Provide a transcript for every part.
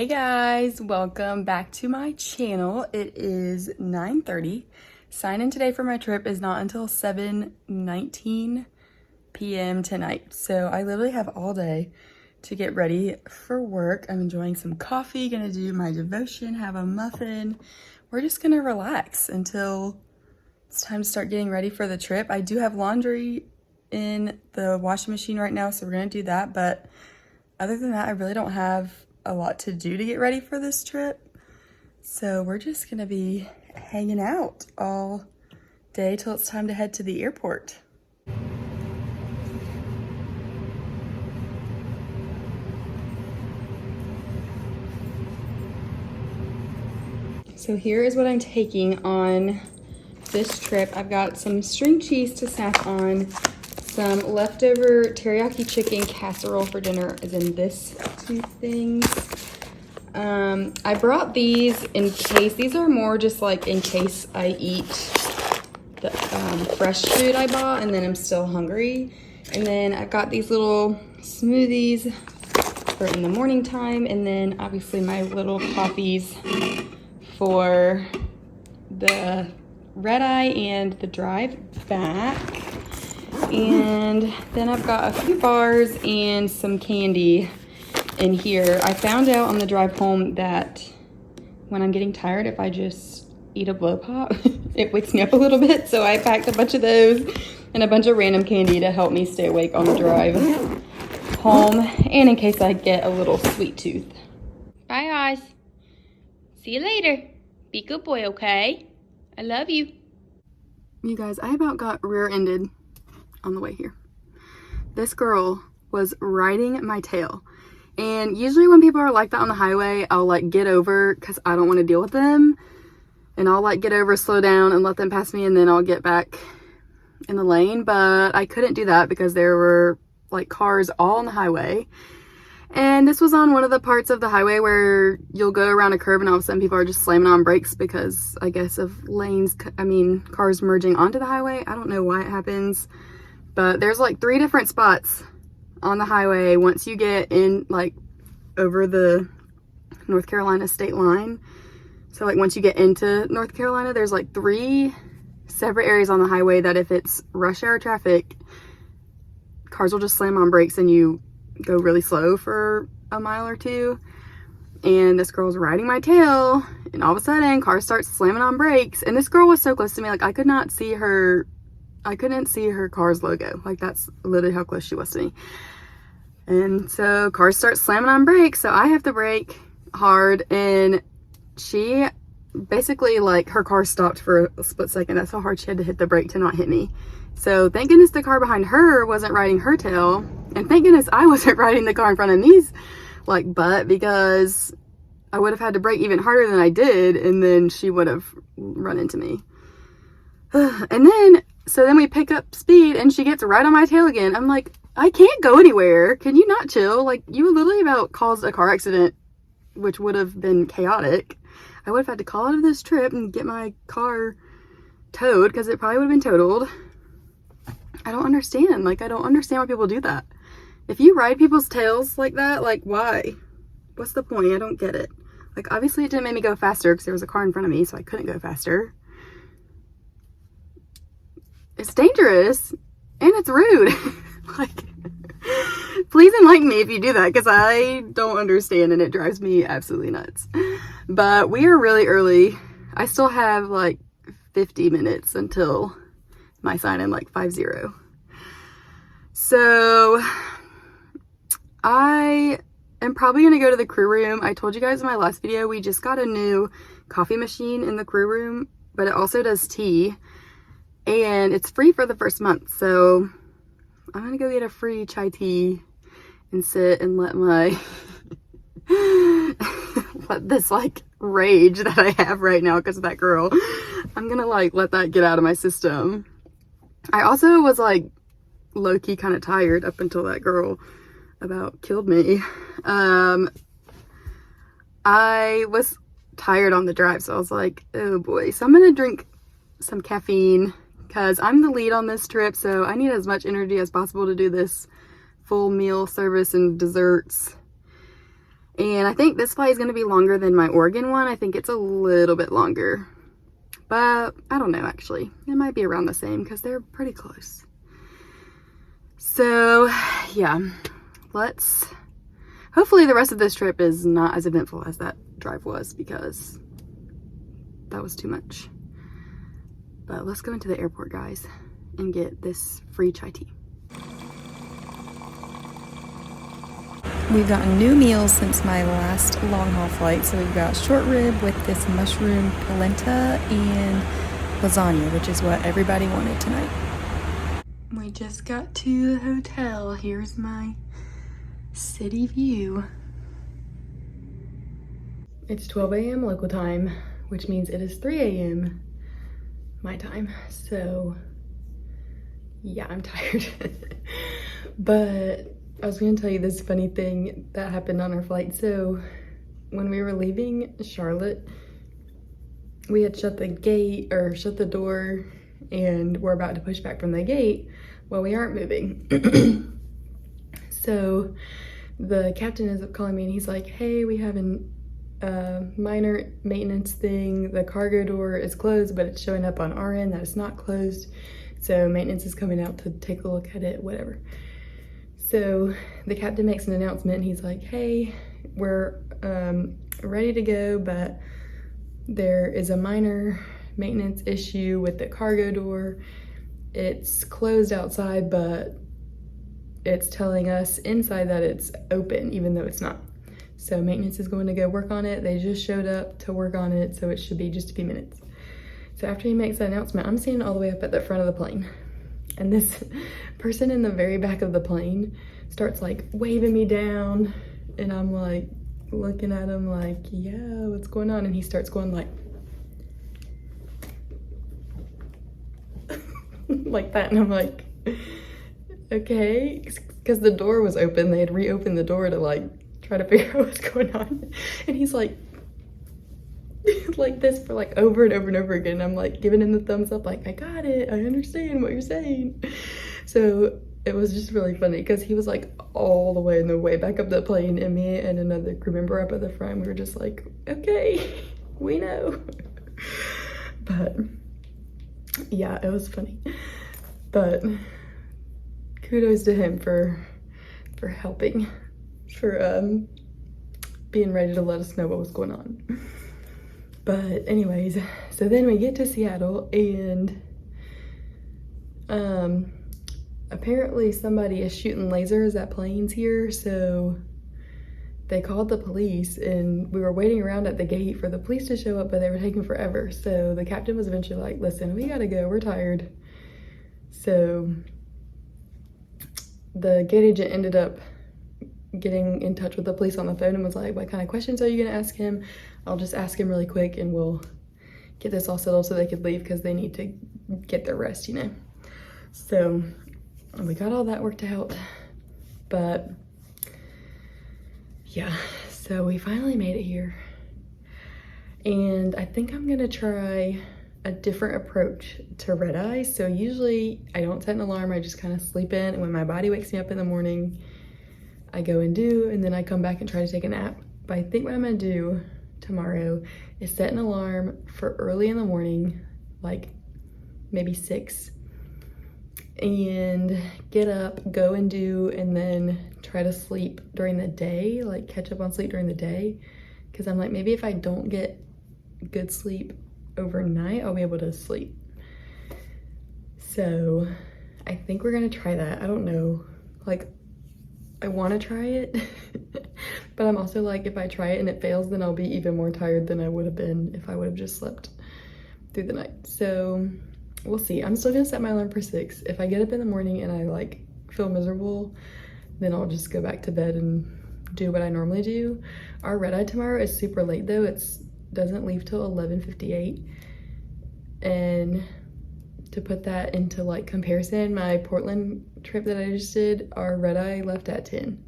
Hey guys, welcome back to my channel. It is 9:30. Sign-in today for my trip is not until 7:19 p.m. tonight. So I literally have all day to get ready for work. I'm enjoying some coffee, gonna do my devotion, have a muffin. We're just gonna relax until it's time to start getting ready for the trip. I do have laundry in the washing machine right now, so we're gonna do that. But other than that, I really don't have a lot to do to get ready for this trip. So we're just gonna be hanging out all day till it's time to head to the airport. So here is what I'm taking on this trip. I've got some string cheese to snack on, some leftover teriyaki chicken casserole for dinner is in this two things. I brought these in case, these are more just like in case I eat the fresh food I bought and then I'm still hungry. And then I got these little smoothies for in the morning time, and then obviously my little coffees for the red eye and the drive back. And then I've got a few bars and some candy in here. I found out on the drive home that when I'm getting tired, if I just eat a blow pop, it wakes me up a little bit. So I packed a bunch of those and a bunch of random candy to help me stay awake on the drive home, and in case I get a little sweet tooth. Bye guys. See you later. Be a good boy, okay? I love you. You guys, I about got rear-ended on the way here. This girl was riding my tail, and usually when people are like that on the highway, I'll like get over because I don't want to deal with them, and I'll like get over, slow down, and let them pass me, and then I'll get back in the lane. But I couldn't do that because there were like cars all on the highway, and this was on one of the parts of the highway where you'll go around a curve and all of a sudden people are just slamming on brakes because I guess of lanes, cars merging onto the highway. I don't know why it happens. But there's like 3 different spots on the highway once you get in like over the North Carolina state line. So like once you get into North Carolina, there's like 3 separate areas on the highway that if it's rush hour traffic, cars will just slam on brakes and you go really slow for a mile or 2. And this girl's riding my tail, and all of a sudden cars start slamming on brakes, and this girl was so close to me, like I couldn't see her car's logo. Like that's literally how close she was to me. And so cars start slamming on brakes, so I have to brake hard, and she basically, like, her car stopped for a split second. That's how hard she had to hit the brake to not hit me. So thank goodness the car behind her wasn't riding her tail, and thank goodness I wasn't riding the car in front of me's like butt, because I would have had to brake even harder than I did, and then she would have run into me. So then we pick up speed and she gets right on my tail again. I'm like, I can't go anywhere. Can you not chill? Like, you literally about caused a car accident, which would have been chaotic. I would have had to call out of this trip and get my car towed because it probably would have been totaled. I don't understand. Like, I don't understand why people do that. If you ride people's tails like that, like, why? What's the point? I don't get it. Like, obviously it didn't make me go faster because there was a car in front of me, so I couldn't go faster. It's dangerous and it's rude. Like, please enlighten me if you do that, because I don't understand and it drives me absolutely nuts. But we are really early. I still have like 50 minutes until my sign-in, like 5:0. So I am probably gonna go to the crew room. I told you guys in my last video we just got a new coffee machine in the crew room, but it also does tea. And it's free for the first month, so I'm gonna go get a free chai tea and sit and let my let this like rage that I have right now because of that girl, I'm gonna like let that get out of my system. I also was like low-key kind of tired up until that girl about killed me. I was tired on the drive, so I was like, oh boy. So I'm gonna drink some caffeine because I'm the lead on this trip, so I need as much energy as possible to do this full meal service and desserts. And I think this flight is going to be longer than my Oregon one. I think it's a little bit longer. But I don't know, actually. It might be around the same because they're pretty close. So, yeah. Hopefully the rest of this trip is not as eventful as that drive was, because that was too much. But let's go into the airport, guys, and get this free chai tea. We've gotten new meals since my last long haul flight. So we've got short rib with this mushroom polenta and lasagna, which is what everybody wanted tonight. We just got to the hotel. Here's my city view. It's 12 a.m. local time, which means it is 3 a.m. my time. So yeah, I'm tired. But I was gonna tell you this funny thing that happened on our flight. So when we were leaving Charlotte, we had shut the door, and we're about to push back from the gate. Well, we aren't moving. So the captain ends up calling me and he's like, hey, we have a minor maintenance thing. The cargo door is closed, but it's showing up on our end that it's not closed. So maintenance is coming out to take a look at it, whatever. So the captain makes an announcement and he's like, hey, we're ready to go, but there is a minor maintenance issue with the cargo door. It's closed outside, but it's telling us inside that it's open, even though it's not. So maintenance is going to go work on it. They just showed up to work on it, so it should be just a few minutes. So after he makes that announcement, I'm standing all the way up at the front of the plane. And this person in the very back of the plane starts like waving me down. And I'm like looking at him like, yeah, what's going on? And he starts going like, like that. And I'm like, okay. Because the door was open. They had reopened the door to like try to figure out what's going on. And he's like, like this for like over and over and over again. I'm like giving him the thumbs up, like, I got it, I understand what you're saying. So it was just really funny because he was like all the way in the way back up the plane, and me and another crew member up at the front, we were just like, okay, we know. But yeah, it was funny. But kudos to him for helping, for being ready to let us know what was going on. But anyways, so then we get to Seattle, and apparently somebody is shooting lasers at planes here, so they called the police, and we were waiting around at the gate for the police to show up, but they were taking forever. So the captain was eventually like, listen, we gotta go, we're tired. So the gate agent ended up getting in touch with the police on the phone and was like, what kind of questions are you gonna ask him? I'll just ask him really quick and we'll get this all settled so they could leave because they need to get their rest, you know. So we got all that worked out. But yeah, so we finally made it here. And I think I'm gonna try a different approach to red eye. So usually I don't set an alarm, I just kind of sleep in, and when my body wakes me up in the morning, I go and do, and then I come back and try to take a nap. But I think what I'm gonna do tomorrow is set an alarm for early in the morning, like maybe 6, and get up, go and do, and then try to sleep during the day, like catch up on sleep during the day. Because I'm like, maybe if I don't get good sleep overnight, I'll be able to sleep. So I think we're gonna try that. I don't know, like, I want to try it, but I'm also like, if I try it and it fails, then I'll be even more tired than I would have been if I would have just slept through the night. So we'll see. I'm still gonna set my alarm for 6. If I get up in the morning and I like feel miserable, then I'll just go back to bed and do what I normally do. Our red eye tomorrow is super late though. It doesn't leave till 11:58. And to put that into like comparison, my Portland trip that I just did, our red eye left at 10.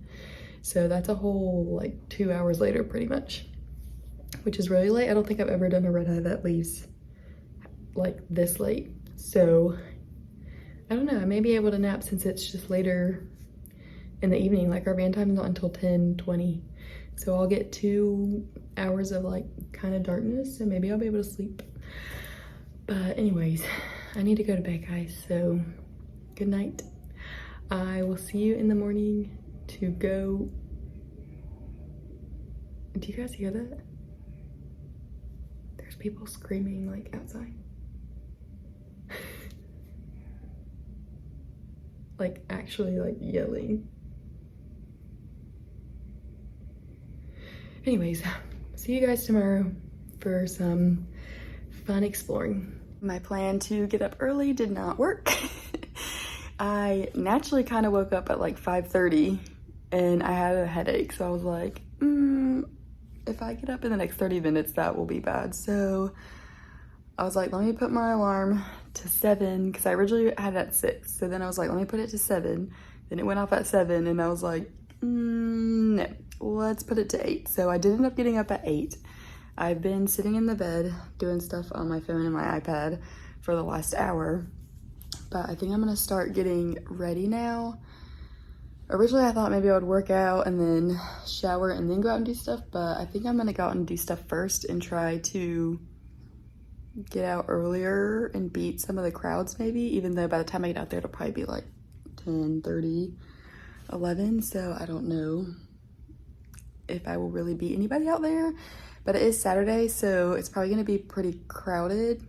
So that's a whole like 2 hours later pretty much, which is really late. I don't think I've ever done a red eye that leaves like this late. So I don't know, I may be able to nap since it's just later in the evening. Like our van time is not until 10:20. So I'll get 2 hours of like kind of darkness, and maybe I'll be able to sleep. But anyways, I need to go to bed, guys, so good night. I will see you in the morning to go. Do you guys hear that? There's people screaming like outside. Like actually like yelling. Anyways, see you guys tomorrow for some fun exploring. My plan to get up early did not work. I naturally kind of woke up at like 5:30 and I had a headache. So I was like, if I get up in the next 30 minutes, that will be bad. So I was like, let me put my alarm to 7 because I originally had it at 6. So then I was like, let me put it to 7. Then it went off at 7 and I was like, no, let's put it to 8. So I did end up getting up at 8. I've been sitting in the bed doing stuff on my phone and my iPad for the last hour, but I think I'm gonna start getting ready now. Originally I thought maybe I would work out and then shower and then go out and do stuff, but I think I'm gonna go out and do stuff first and try to get out earlier and beat some of the crowds maybe, even though by the time I get out there it'll probably be like 10:30, 11, so I don't know if I will really beat anybody out there. But it is Saturday, so it's probably gonna be pretty crowded.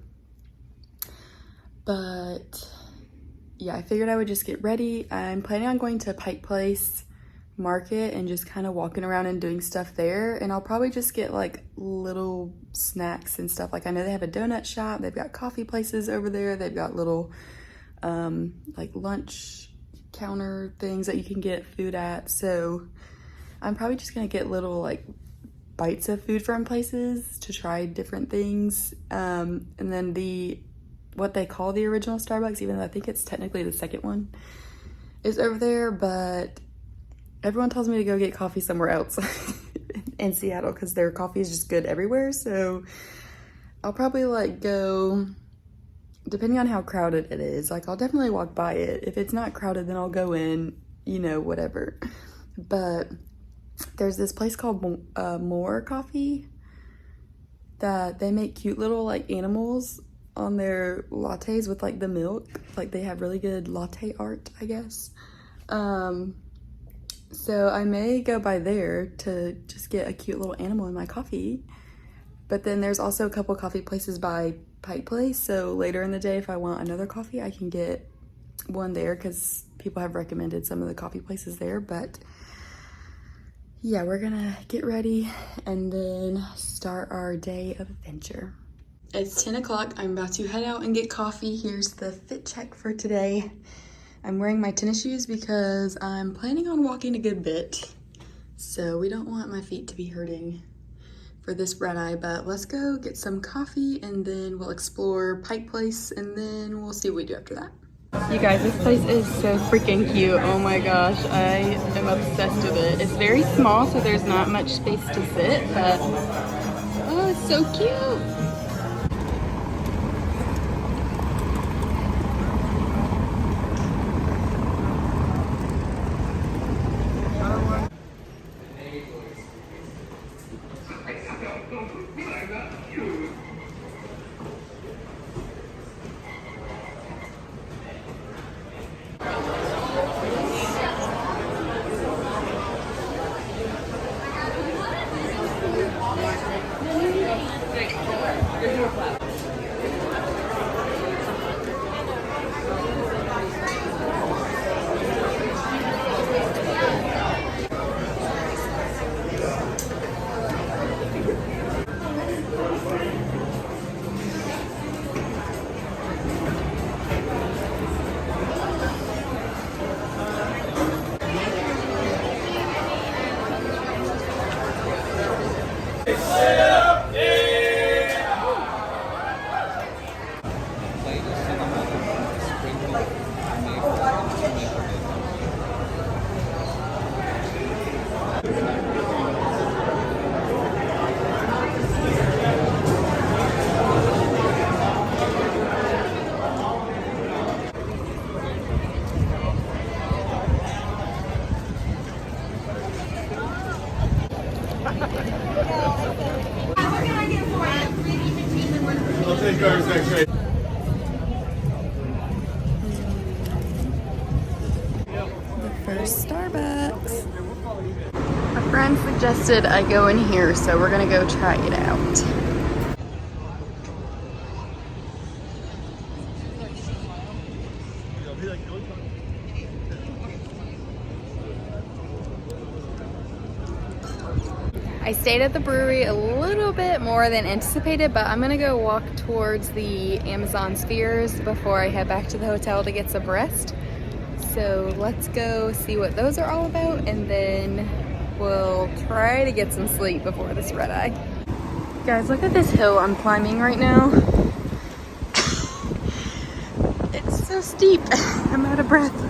But yeah, I figured I would just get ready. I'm planning on going to Pike Place Market and just kind of walking around and doing stuff there. And I'll probably just get like little snacks and stuff. Like I know they have a donut shop. They've got coffee places over there. They've got little like lunch counter things that you can get food at. So I'm probably just gonna get little like bites of food from places to try different things. And then what they call the original Starbucks, even though I think it's technically the second one, is over there, but everyone tells me to go get coffee somewhere else in Seattle because their coffee is just good everywhere. So I'll probably like go, depending on how crowded it is, like I'll definitely walk by it. If it's not crowded, then I'll go in, you know, whatever. But there's this place called More Coffee that they make cute little like animals on their lattes with like the milk. Like they have really good latte art, I guess. So I may go by there to just get a cute little animal in my coffee. But then there's also a couple coffee places by Pike Place. So later in the day, if I want another coffee, I can get one there because people have recommended some of the coffee places there. But yeah, we're gonna get ready and then start our day of adventure. It's 10 o'clock. I'm about to head out and get coffee. Here's the fit check for today. I'm wearing my tennis shoes because I'm planning on walking a good bit. So we don't want my feet to be hurting for this red eye, but let's go get some coffee and then we'll explore Pike Place and then we'll see what we do after that. You guys, this place is so freaking cute. Oh my gosh, I am obsessed with it. It's very small, so there's not much space to sit, but oh, it's so cute. The first Starbucks. A friend suggested I go in here, so we're gonna go try it out. I stayed at the brewery a little bit more than anticipated, but I'm gonna go walk towards the Amazon Spheres before I head back to the hotel to get some rest. So let's go see what those are all about, and then we'll try to get some sleep before this red eye. Guys, look at this hill I'm climbing right now. It's so steep. I'm out of breath.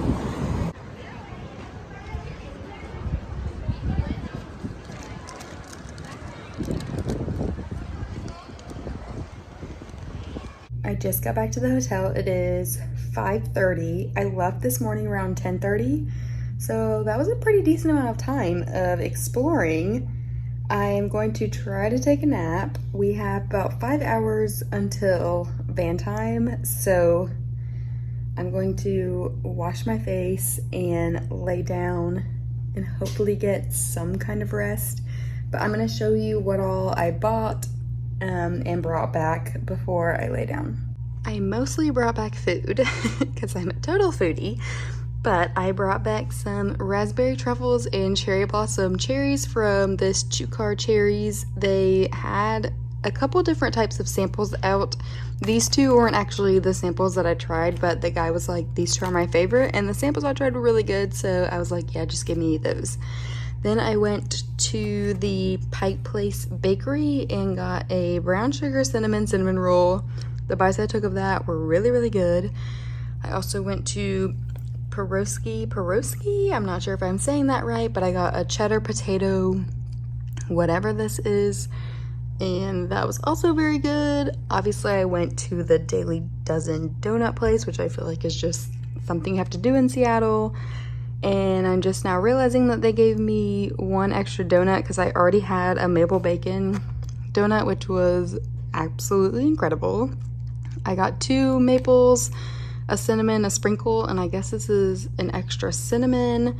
I just got back to the hotel. It is 5:30. I left this morning around 10:30, so that was a pretty decent amount of time of exploring. I am going to try to take a nap. We have about 5 hours until van time, so I'm going to wash my face and lay down and hopefully get some kind of rest. But I'm going to show you what all I bought and brought back before I lay down. I mostly brought back food because I'm a total foodie, but I brought back some raspberry truffles and cherry blossom cherries from this Chukar Cherries. They had a couple different types of samples out. These two weren't actually the samples that I tried, but the guy was like, these two are my favorite, and the samples I tried were really good, so I was like, yeah, just give me those. Then I went to the Pike Place Bakery and got a brown sugar cinnamon roll. The bites I took of that were really, really good. I also went to Piroshky Pirosky. I'm not sure if I'm saying that right, but I got a cheddar potato, whatever this is, and that was also very good. Obviously, I went to the daily Dozen Donut place, which I feel like is just something you have to do in Seattle. And I'm just now realizing that they gave me one extra donut because I already had a maple bacon donut, which was absolutely incredible. I got 2 maples, a cinnamon, a sprinkle, and I guess this is an extra cinnamon.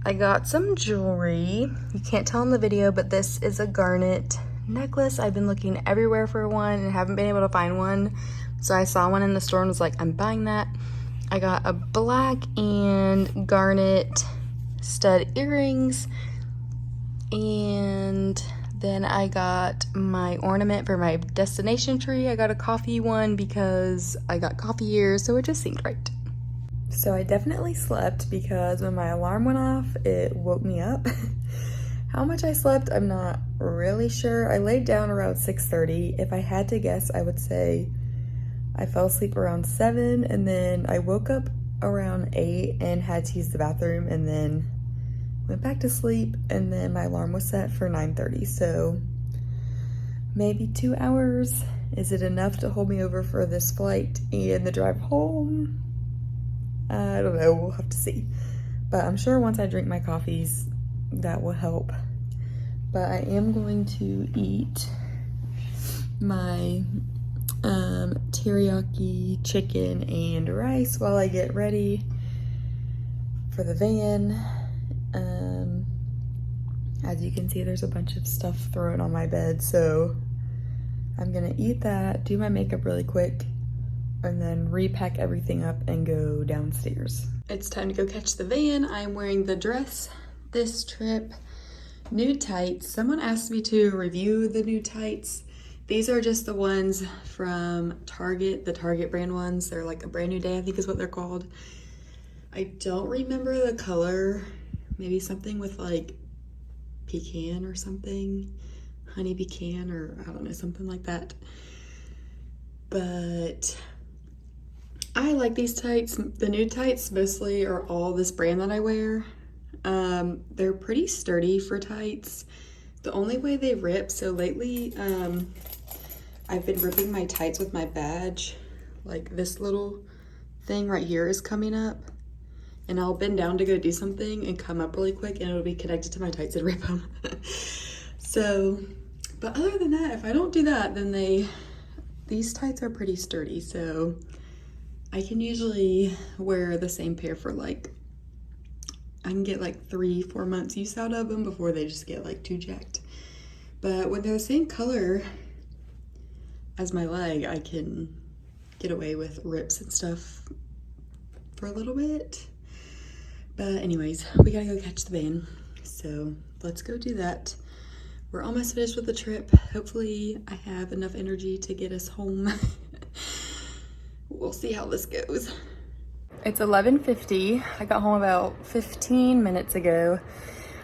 I got some jewelry. You can't tell in the video, but this is a garnet necklace. I've been looking everywhere for one and haven't been able to find one. So I saw one in the store and was like, I'm buying that. I got a black and garnet stud earrings, and then I got my ornament for my destination tree. I got a coffee one because I got coffee ears, so it just seemed right. So I definitely slept because when my alarm went off, it woke me up. How much I slept, I'm not really sure. I laid down around 6:30. If I had to guess, I would say I fell asleep around 7, and then I woke up around 8 and had to use the bathroom, and then went back to sleep, and then my alarm was set for 9:30. So maybe 2 hours. Is it enough to hold me over for this flight and the drive home? I don't know, we'll have to see. But I'm sure once I drink my coffees, that will help. But I am going to eat my teriyaki chicken and rice while I get ready for the van. As you can see, there's a bunch of stuff thrown on my bed, so I'm gonna eat that, do my makeup really quick, and then repack everything up and go downstairs. It's time to go catch the van. I'm wearing the dress this trip, nude tights. Someone asked me to review the nude tights. These are just the ones from Target, the Target brand ones. They're like a brand new day, I think is what they're called. I don't remember the color. Maybe something with like pecan or something. Honey pecan, or I don't know, something like that. But I like these tights. The nude tights mostly are all this brand that I wear. They're pretty sturdy for tights. The only way they rip, so lately I've been ripping my tights with my badge. Like this little thing right here is coming up, and I'll bend down to go do something and come up really quick, and it'll be connected to my tights and rip them. So, but other than that, if I don't do that, then these tights are pretty sturdy, so I can usually wear the same pair for like, I can get like 3-4 months use out of them before they just get like too jacked. But when they're the same color as my leg, I can get away with rips and stuff for a little bit. But anyways, we gotta go catch the van, so let's go do that. We're almost finished with the trip. Hopefully I have enough energy to get us home. We'll see how this goes. It's 11:50. I got home about 15 minutes ago.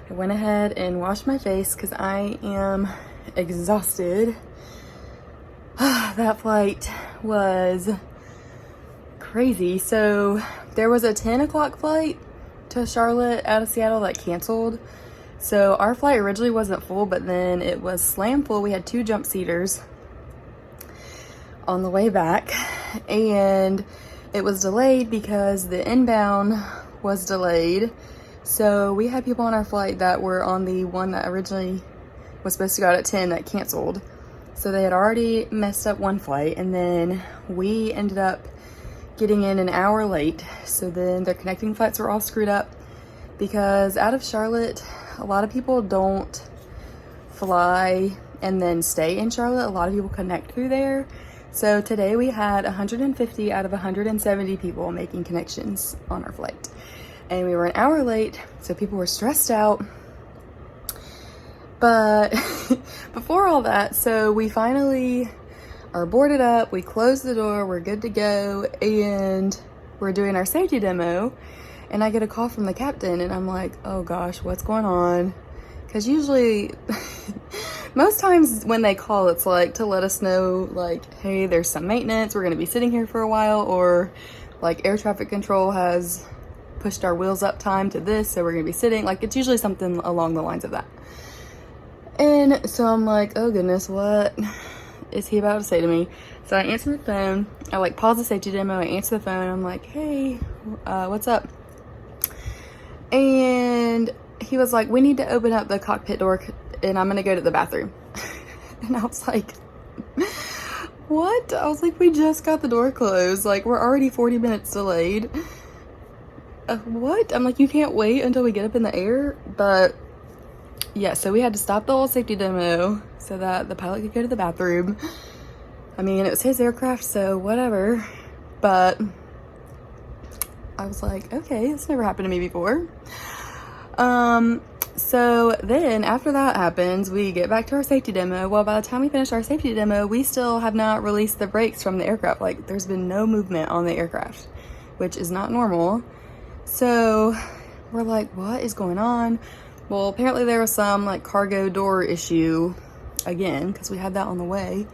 I went ahead and washed my face because I am exhausted. That flight was crazy. So there was a 10 o'clock flight to Charlotte out of Seattle that canceled. So our flight originally wasn't full, but then it was slam full. We had 2 jump seaters on the way back, and it was delayed because the inbound was delayed. So we had people on our flight that were on the one that originally was supposed to go out at 10 that canceled. So they had already messed up one flight, and then we ended up getting in an hour late. So then their connecting flights were all screwed up because out of Charlotte, a lot of people don't fly and then stay in Charlotte. A lot of people connect through there. So today we had 150 out of 170 people making connections on our flight. And we were an hour late, so people were stressed out. But before all that, so we finally are boarded up, we closed the door, we're good to go, and we're doing our safety demo. And I get a call from the captain, and I'm like, oh gosh, what's going on? Because usually, most times when they call, it's like to let us know, like, hey, there's some maintenance, we're going to be sitting here for a while, or like air traffic control has pushed our wheels up time to this, so we're going to be sitting. Like, it's usually something along the lines of that. And so I'm like, oh goodness, what is he about to say to me? So I answer the phone, I like pause the safety demo, I answer the phone, I'm like, hey, what's up? And he was like, we need to open up the cockpit door and I'm gonna go to the bathroom. And I was like, what? I was like, we just got the door closed. Like, we're already 40 minutes delayed. What? I'm like, you can't wait until we get up in the air? But yeah, so we had to stop the whole safety demo so that the pilot could go to the bathroom. I mean, it was his aircraft, so whatever. But I was like, okay, this never happened to me before. So then after that happens, we get back to our safety demo. Well, by the time we finish our safety demo, we still have not released the brakes from the aircraft. Like, there's been no movement on the aircraft, which is not normal. So we're like, what is going on? Well, apparently there was some like cargo door issue again, because we had that on the way.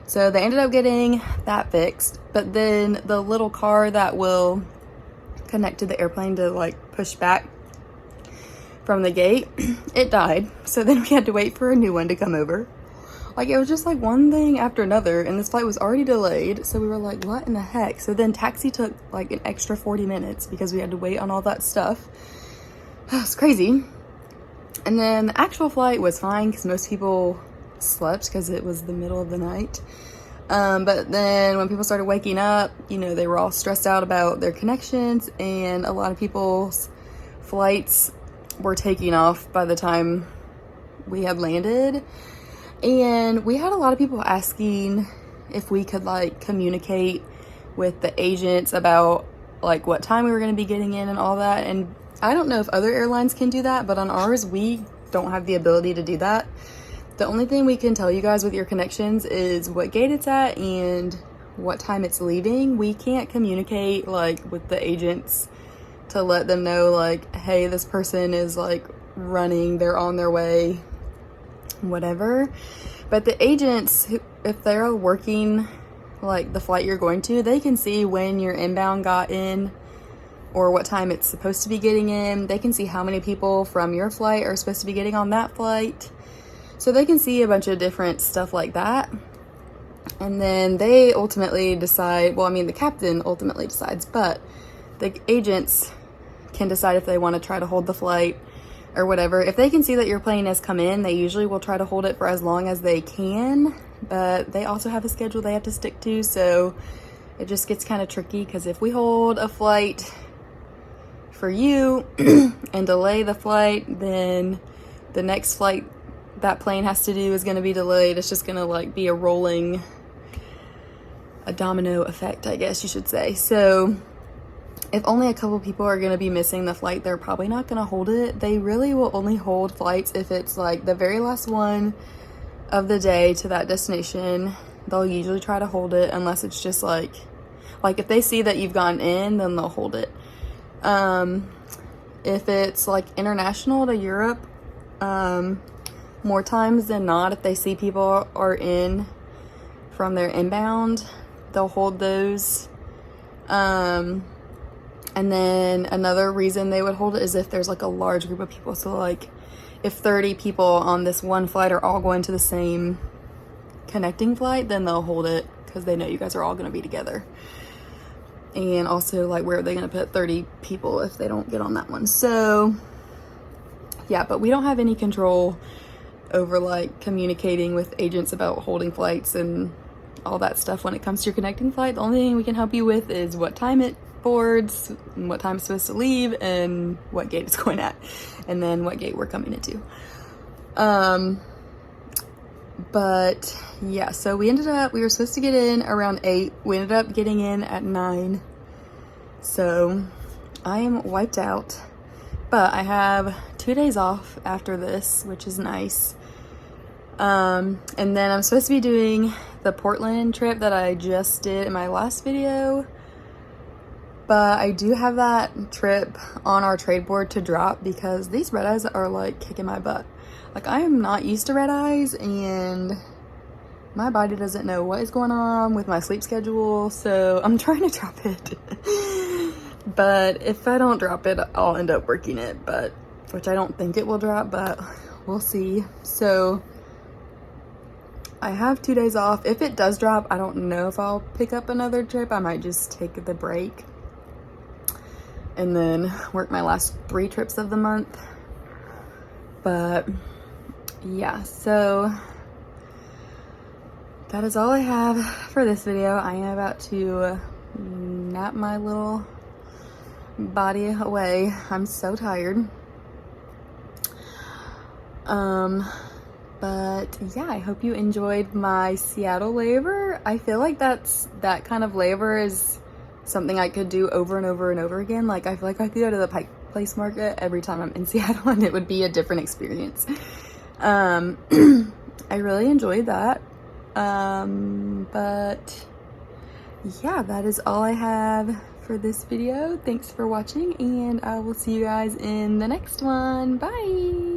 So they ended up getting that fixed, but then the little car that will connect to the airplane to like push back from the gate, it died. So then we had to wait for a new one to come over. Like, it was just like one thing after another, and this flight was already delayed. So we were like, what in the heck? So then taxi took like an extra 40 minutes because we had to wait on all that stuff. It's crazy. And then the actual flight was fine because most people slept because it was the middle of the night. But then when people started waking up, you know, they were all stressed out about their connections, and a lot of people's flights were taking off by the time we had landed. And we had a lot of people asking if we could like communicate with the agents about like what time we were going to be getting in and all that. And I don't know if other airlines can do that, but on ours, we don't have the ability to do that. The only thing we can tell you guys with your connections is what gate it's at and what time it's leaving. We can't communicate like with the agents to let them know like, hey, this person is like running, they're on their way, whatever. But the agents, if they're working like the flight you're going to, they can see when your inbound got in or what time it's supposed to be getting in. They can see how many people from your flight are supposed to be getting on that flight. So they can see a bunch of different stuff like that. And then they ultimately decide, well, I mean, the captain ultimately decides, but the agents can decide if they want to try to hold the flight or whatever. If they can see that your plane has come in, they usually will try to hold it for as long as they can, but they also have a schedule they have to stick to, so it just gets kind of tricky, because if we hold a flight for you and delay the flight, then the next flight that plane has to do is going to be delayed. It's just going to like be a domino effect, I guess you should say. So if only a couple people are going to be missing the flight, they're probably not going to hold it. They really will only hold flights if it's like the very last one of the day to that destination. They'll usually try to hold it, unless it's just like if they see that you've gotten in, then they'll hold it. If it's like international to Europe, more times than not, if they see people are in from their inbound, they'll hold those. And then another reason they would hold it is if there's like a large group of people. So like if 30 people on this one flight are all going to the same connecting flight, then they'll hold it, because they know you guys are all going to be together. And also, like, where are they going to put 30 people if they don't get on that one? So yeah, but we don't have any control over like communicating with agents about holding flights and all that stuff when it comes to your connecting flight. The only thing we can help you with is what time it boards, and what time it's supposed to leave, and what gate it's going at, and then what gate we're coming into. But yeah, so we were supposed to get in around 8. We ended up getting in at 9. So I am wiped out, but I have 2 days off after this, which is nice. And then I'm supposed to be doing the Portland trip that I just did in my last video, but I do have that trip on our trade board to drop, because these red eyes are like kicking my butt. Like, I am not used to red eyes, and my body doesn't know what is going on with my sleep schedule, so I'm trying to drop it. But if I don't drop it, I'll end up working it, which I don't think it will drop, but we'll see. So I have 2 days off. If it does drop, I don't know if I'll pick up another trip. I might just take the break and then work my last 3 trips of the month. But yeah, so that is all I have for this video. I am about to nap my little body away. I'm so tired. But yeah, I hope you enjoyed my Seattle layover. I feel like that kind of layover is something I could do over and over and over again. Like, I feel like I could go to the Pike Place Market every time I'm in Seattle, and it would be a different experience. I really enjoyed that. But yeah, that is all I have for this video. Thanks for watching, and I will see you guys in the next one. Bye!